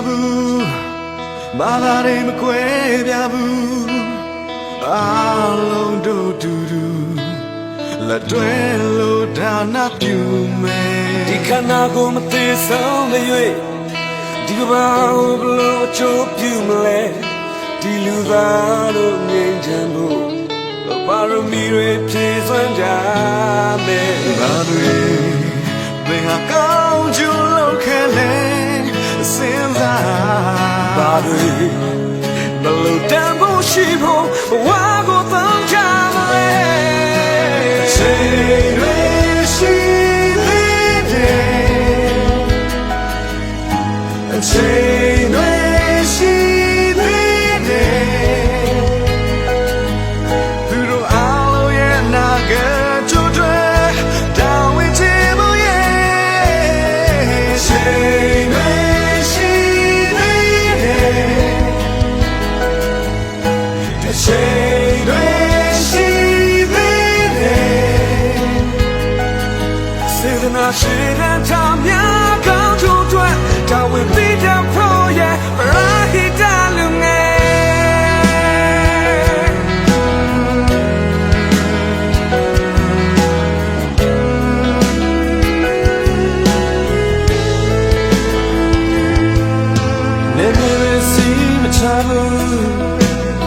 ဘူးဘာသာတွေမကွဲပြဘူးအားလုံးတို့တူတူလက်တွဲလို့ဒါနာပြုမယ်ဒီခန္ဓာကိုမသေးဆုံးတဲ့၍ဒီကဘာကိုဘလို့အချိုးပြုမလဲဒီလူသားတို့ငြိမ်းချမ်းဖို့ပါရမီတွေဖြည့်စွမ်းကြမယ်ဘာတွေဘယ်ဟာကောင်းကျိုးလောက်ခဲလဲစဉ်းစားဘာတွေဘလို့တန်ဖို့ရှိဖို့ဘဝကိုသုံးကြမလဲချိန်တွေရှိသေးတယ်ချိန်တွေရှိသေးတယ်သူတို့အားလုံးရဲ့နာကကြိုးတွေတောင်းဝင်ချင်ဖို့ရဲ့ချိန်တွေရှိသေးတယ်ချိန်တွေရှိသေးတယ်စေတနာရှိတဲ့ချမ်းများကောင်းချိုးတွေတောင်းဝင်ပြီးတဲ့ဖို့ရဲ့ပရာဟိတလူငယ်နေနေစီမချဘူး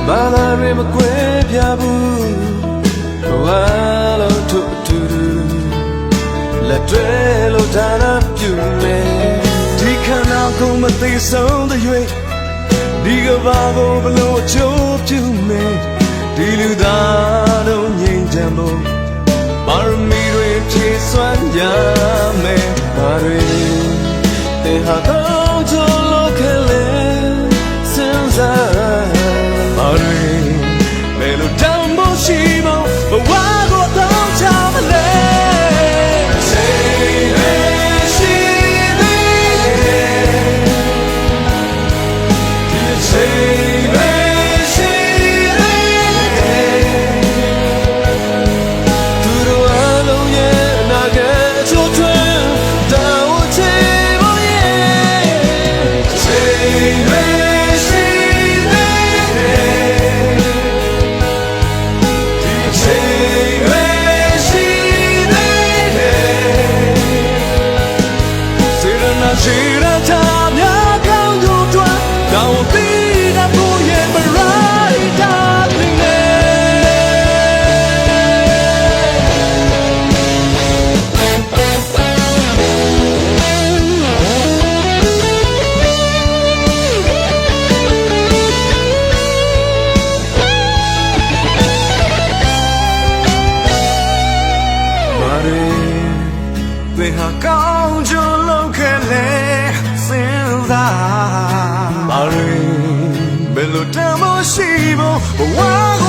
ဘာသာတွေမကွဲပြားဘူးဘဝလုံးတို့တူတူလက်တွဲလို့ဒါနာပြုမယ်ဒီခန္ဓာကိုမသိဆုံးတဲ့၍ဒီကဘာကိုဘလို့အချိုးပြုမယ်ဒီလူသားတို့ငြိမ်းချမ်းဖို့ပါရမီတွေဖြည့်စွမ်းကြမယ်ဘာတွေတေဟာတော့ကြလို့ခဲလေစဉ်းစားဘာတွေဘယ်လိုတောင်းဖို့ရှိဖို့ဘဝကိုတော့ချမလဲရှိရတာများကောင်းတို့တွေ့တောင်းပြီးတဲ့ဘုရဲ့ပရိုက်တာတင်နေမာရီဘယ်ဟာကောင်းကြလို့ခဲလဲစဉ်းစားဘာတွေဘယ်လိုတမ်းမရှိဖို့ဘဝကို